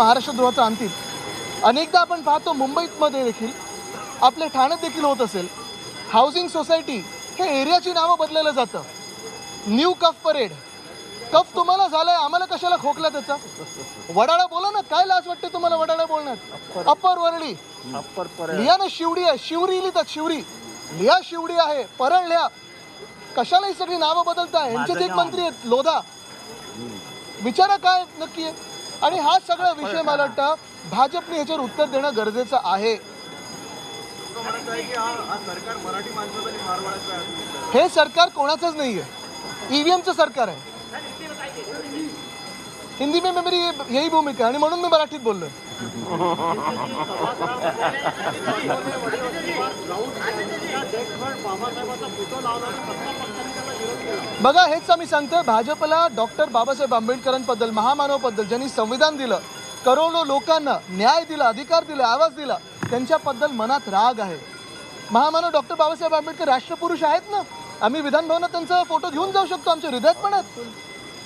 महाराष्ट्र द्रोहाचा आणतील. अनेकदा आपण पाहतो मुंबईमध्ये देखील, आपल्या ठाण्यात देखील होत असेल, हाऊसिंग सोसायटी हे एरियाची नावं बदललं जातं. न्यू कफ परेड. कफ तुम्हाला झालाय, आम्हाला कशाला खोकला त्याचा? वडाळा बोला ना, काय लाज वाटते तुम्हाला वडाळा बोलण्यात? अप्पर वरळी लिहा ना, शिवडी आहे, शिवरी लिहितात, शिवरी लिहा, शिवडी आहे, परळ लिहा. कशाला ही सगळी नावं बदलताय? यांचेच एक मंत्री आहेत लोधा, विचारा काय नक्की आहे. आणि हा सगळा विषय मला वाटतं भाजपने ह्याच्यावर उत्तर देणं गरजेचं आहे. हे सरकार कोणाचंच नाहीये, ईव्हीएमचं सरकार आहे. हिंदी में मेरी यही भूमिका आणि म्हणून मी मराठीत बोललोय. बघा, हेच आम्ही सांगतोय, भाजपला डॉक्टर बाबासाहेब आंबेडकरांबद्दल, महामानवाबद्दल, ज्यांनी संविधान दिलं, करोडो लोकांना न्याय दिला, अधिकार दिला, आवाज दिला, त्यांच्याबद्दल मनात राग आहे. महामानव डॉक्टर बाबासाहेब आंबेडकर राष्ट्रपुरुष आहेत ना, आम्ही विधान भवनात त्यांचा फोटो घेऊन जाऊ शकतो, आमच्या हृदयात पण आहेत.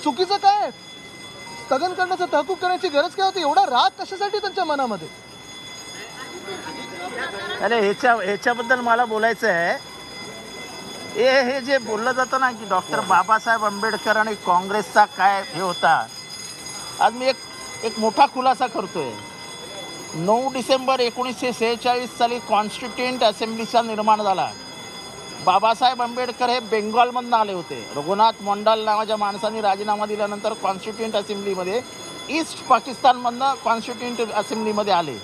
चुकीचं काय? स्थगन करण्याचं, तहकूब करण्याची गरज काय होती? एवढा राग कशासाठी त्यांच्या मनामध्ये? अरे ह्याच्याबद्दल मला बोलायचं आहे. हे जे बोललं जातं ना की डॉक्टर बाबासाहेब आंबेडकर आणि काँग्रेसचा काय हे होता, आज मी एक मोठा खुलासा करतोय. 9 डिसेंबर 1946 साली कॉन्स्टिट्युएंट असेंब्लीचा निर्माण झाला. बाबासाहेब आंबेडकर हे बेंगॉलमधून आले होते. रघुनाथ मंडल नावाच्या माणसाने राजीनामा दिल्यानंतर कॉन्स्टिट्युएंट असेंब्लीमध्ये, ईस्ट पाकिस्तानमधनं कॉन्स्टिट्युएंट असेंब्लीमध्ये आले.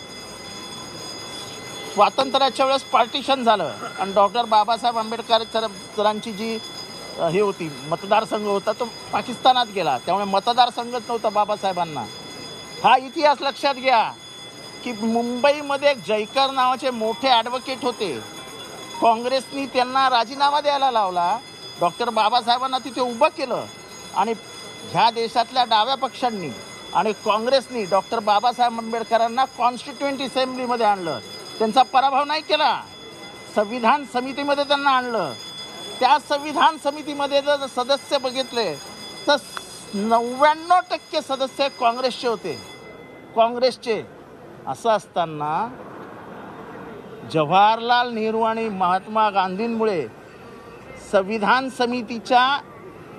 स्वातंत्र्याच्या वेळेस पार्टिशन झालं आणि डॉक्टर बाबासाहेब आंबेडकरांची जी हे होती, मतदारसंघ होता, तो पाकिस्तानात गेला. त्यामुळे मतदारसंघच नव्हता बाबासाहेबांना. हा इतिहास लक्षात घ्या की मुंबईमध्ये एक जयकर नावाचे मोठे ॲडव्होकेट होते. काँग्रेसनी त्यांना राजीनामा द्यायला लावला. डॉक्टर बाबासाहेबांना तिथे उभं केलं आणि ह्या देशातल्या डाव्या पक्षांनी आणि काँग्रेसनी डॉक्टर बाबासाहेब आंबेडकरांना कॉन्स्टिट्युएंट असेंब्लीमध्ये आणलं. त्यांचा पराभव नाही केला, संविधान समितीमध्ये त्यांना आणलं. त्या संविधान समितीमध्ये जर सदस्य बघितले तर 99% सदस्य काँग्रेसचे होते, काँग्रेसचे. असं असताना जवाहरलाल नेहरू आणि महात्मा गांधींमुळे संविधान समितीच्या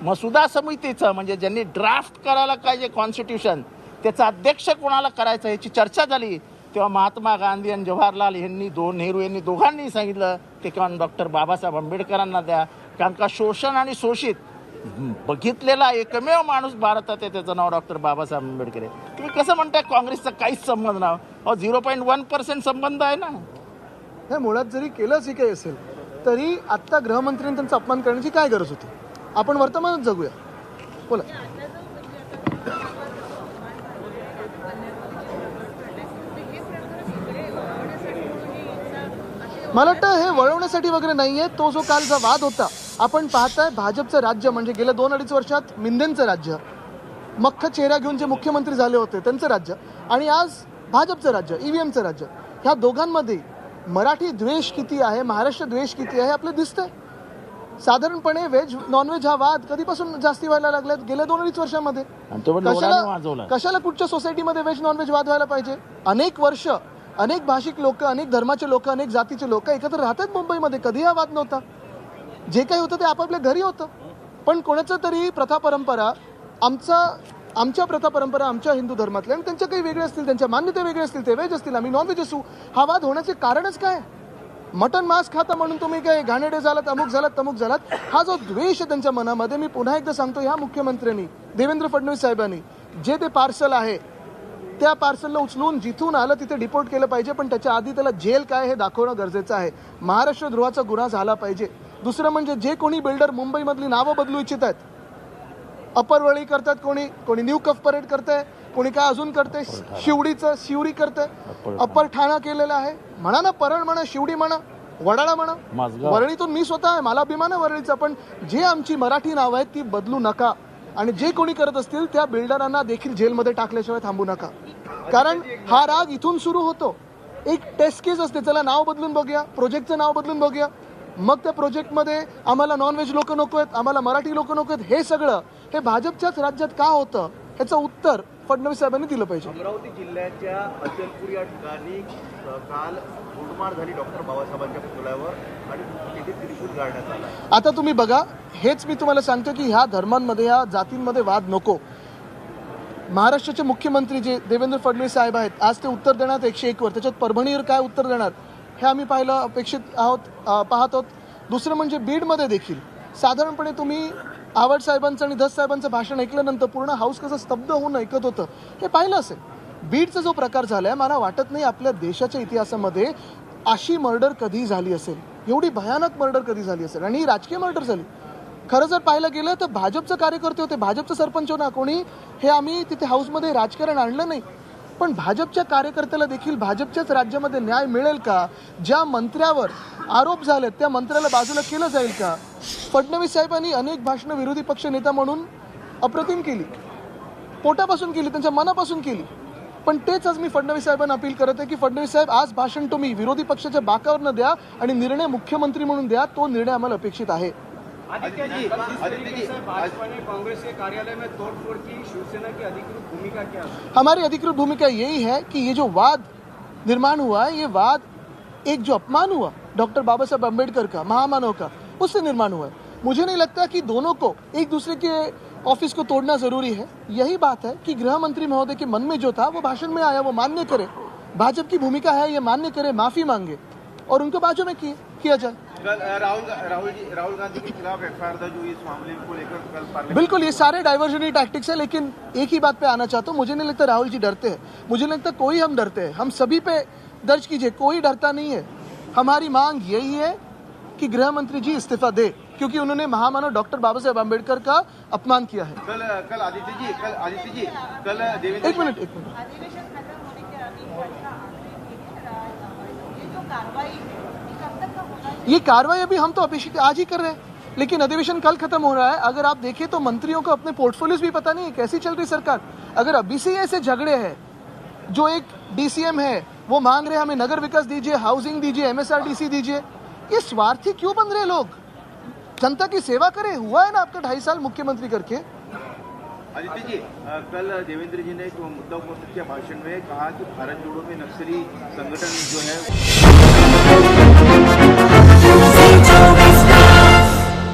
मसुदा समितीचं, म्हणजे ज्यांनी ड्राफ्ट करायला पाहिजे कॉन्स्टिट्यूशन, त्याचा अध्यक्ष कोणाला करायचं याची चर्चा झाली. तेव्हा महात्मा गांधी आणि जवाहरलाल यांनी, नेहरू यांनी दोघांनी सांगितलं ते काम डॉक्टर बाबासाहेब आंबेडकरांना द्या. कारण का शोषण आणि शोषित बघितलेला एकमेव माणूस भारतात आहे, त्याचं नाव डॉक्टर बाबासाहेब आंबेडकर आहे. तुम्ही कसं म्हणताय काँग्रेसचा काहीच संबंध नाही? 0.1% संबंध आहे ना. हे मुळात जरी केलंच ही काही असेल तरी आत्ता गृहमंत्र्यांनी त्यांचा अपमान करण्याची काय गरज होती? आपण वर्तमानात जगूया. बोला. मला वाटतं हे वळवण्यासाठी वगैरे नाहीये. तो जो कालचा वाद होता, आपण पाहताय भाजपचं राज्य म्हणजे गेल्या 2-2.5 वर्षात मिंदेंचं राज्य, मख्ख चेहरा घेऊन जे मुख्यमंत्री झाले होते त्यांचं राज्य, आणि आज भाजपचं राज्य, ईव्हीएमचं राज्य, ह्या दोघांमध्ये मराठी द्वेष किती आहे, महाराष्ट्र द्वेष किती आहे आपलं दिसतंय. साधारणपणे व्हेज नॉनव्हेज हा वाद कधीपासून जास्ती व्हायला लागलाय? गेल्या 2-2.5 वर्षामध्ये. कशाला कुठच्या सोसायटीमध्ये व्हेज नॉनव्हेज वाद व्हायला पाहिजे? अनेक वर्ष अनेक भाषिक लोक, अनेक धर्माचे लोक, अनेक जातीचे लोक एकत्र राहतात मुंबईमध्ये. कधी हा वाद नव्हता. जे काही होतं ते आपापल्या घरी होतं. पण कोणाचं तरी प्रथा परंपरा, आमच्या प्रथा परंपरा आमच्या हिंदू धर्मातल्या, आणि त्यांच्या काही वेगळे असतील, त्यांच्या मान्यता वेगळे असतील, ते व्हेज असतील, आम्ही नॉनव्हेज असू. हा वाद होण्याचे कारणच काय? मटन मांस खाता म्हणून तुम्ही काय घाणेरडे झालात, अमुक झालात, तमुक झालात. हा जो द्वेष आहे त्यांच्या मनामध्ये, मी पुन्हा एकदा सांगतो, ह्या मुख्यमंत्र्यांनी, देवेंद्र फडणवीस साहेबांनी जे ते पार्सल आहे त्या पार्सलला उचलून जिथून आलं तिथे डिपोर्ट केलं पाहिजे. पण त्याच्या आधी त्याला जेल काय हे दाखवणं गरजेचं आहे. महाराष्ट्र द्रोहाचा गुन्हा झाला पाहिजे. दुसरं म्हणजे जे कोणी बिल्डर मुंबईमधली नावं बदलू इच्छित आहेत, अपर वळी करतात, कोणी न्यू कफ परेड करतंय, कोणी काय अजून करतंय, शिवरी करतंय, अप्पर ठाणा केलेलं आहे. म्हणा ना, परळ म्हणा, शिवडी म्हणा, वडाळा म्हणा. वरळीतून मी स्वतः आहे, मला अभिमान आहे वरळीचा. पण जे आमची मराठी नावं आहेत ती बदलू नका. आणि जे कोणी करत असतील त्या बिल्डरांना देखील जेलमध्ये टाकल्याशिवाय थांबू नका. कारण हा राग इथून सुरू होतो. एक टेस्ट केस असते, त्याला नाव बदलून बघूया, प्रोजेक्टचं नाव बदलून बघूया. मग त्या प्रोजेक्टमध्ये आम्हाला नॉनव्हेज लोक नको आहेत, आम्हाला मराठी लोक नको आहेत. हे सगळं हे भाजपच्याच राज्यात का होतं ह्याचं उत्तर फडणवीस साहेबांनी दिलं पाहिजे. अमरावती जिल्ह्याच्या अचलपूर या ठिकाणी काल लूटमार झाली डॉक्टर बाबासाहेबांच्या पुतळ्यावर आणि तिथे त्रिशूल गाडण्यात आला. आता तुम्ही बघा, हेच मी तुम्हाला सांगतो की ह्या धर्मांमध्ये, ह्या जातींमध्ये वाद नको. महाराष्ट्राचे मुख्यमंत्री जे देवेंद्र फडणवीस साहेब आहेत, आज ते उत्तर देणार 101 वर. त्याच्यात परभणीवर काय उत्तर देणार हे आम्ही अपेक्षित पाहत आहोत. दुसरं म्हणजे बीडमध्ये देखील साधारणपणे तुम्ही आवड साहेबांचं आणि धस साहेबांचं भाषण ऐकल्यानंतर पूर्ण हाऊस कसं स्तब्ध होऊन ऐकत होतं हे पाहिलं असेल. बीडचा जो प्रकार झालाय, मला वाटत नाही आपल्या देशाच्या इतिहासामध्ये अशी मर्डर कधी झाली असेल, एवढी भयानक मर्डर कधी झाली असेल, आणि ही राजकीय मर्डर झाली. खरं जर पाहायला गेलं तर भाजपचे कार्यकर्ते होते, भाजपचं सरपंच ना कोणी, हे आम्ही तिथे हाऊसमध्ये राजकारण आणलं नाही. पण भाजपच्या कार्यकर्त्याला देखील भाजपच्याच राज्यामध्ये न्याय मिळेल का? ज्या मंत्र्यावर आरोप झालेत त्या मंत्र्याला बाजूला केलं जाईल का? फडणवीस साहेबांनी अनेक भाषणं विरोधी पक्ष नेता म्हणून अप्रतिम केली, पोटापासून केली, त्यांच्या मनापासून केली. पण तेच आज मी फडणवीस साहेबांना अपील करत आहे की फडणवीस साहेब, आज भाषण तुम्ही विरोधी पक्षाच्या बाकावर द्या आणि निर्णय मुख्यमंत्री म्हणून द्या. तो निर्णय आम्हाला अपेक्षित आहे. आदित्य जी, जिस तरीके से भाजपा ने कांग्रेस के कार्यालय में तोड़फोड़ की, शिवसेना की अधिकृत भूमिका क्या है? हमारी अधिकृत भूमिका यही है कि ये जो वाद निर्माण हुआ है, ये वाद एक जो अपमान हुआ डॉक्टर बाबा साहब अम्बेडकर का, महामानव का, उससे निर्माण हुआ है. मुझे नहीं लगता कि दोनों को एक दूसरे के ऑफिस को तोड़ना जरूरी है. यही बात है कि गृह मंत्री महोदय के मन में जो था वो भाषण में आया, वो मान्य करे. भाजपा की भूमिका है ये मान्य करे, माफी मांगे और उनको बाजू में किया जाए. कल राहुल गांधी के खिलाफ एफआईआर दर्ज हुई, इस मामले को लेकर कल पार्लियामेंट. बिल्कुल, ये सारे डाइवर्जनरी टैक्टिक्स है. लेकिन एक ही बात पे आना चाहता हूँ, मुझे नहीं लगता राहुल जी डरते हैं, मुझे नहीं लगता कोई हम डरते हैं. हम सभी पे दर्ज कीजिए, कोई डरता नहीं है. हमारी मांग यही है कि गृह मंत्री जी इस्तीफा दे, क्योंकि उन्होंने महामानव डॉक्टर बाबा साहेब अम्बेडकर का अपमान किया है. कल आदित्य जी कल देवेंद्र. एक मिनट. अधिवेशन खत्म होने के अभी चर्चा ये जो कार्रवाई कब तक होना चाहिए? ये कार्रवाई अभी हम तो अपेक्षित आज ही कर रहे हैं, लेकिन अधिवेशन कल खत्म हो रहा है. अगर आप देखें तो मंत्रियों को अपने पोर्टफोलियोज भी पता नहीं है कैसी चल रही सरकार. अगर अभी से ऐसे झगड़े हैं, जो एक डीसीएम है वो मांग रहे हमें नगर विकास दीजिए, हाउसिंग दीजिए, एमएसआरडीसी दीजिए, ये स्वार्थी क्यों बन रहे लोग? जनता की सेवा करे. हुआ है ना आपका 2.5 साल मुख्यमंत्री करके. आदित्य जी, कल देवेंद्र जी ने एक मुद्दा उपस्थित किया भाषण में, कहा कि भारत जोड़ो में नक्सली संगठन जो है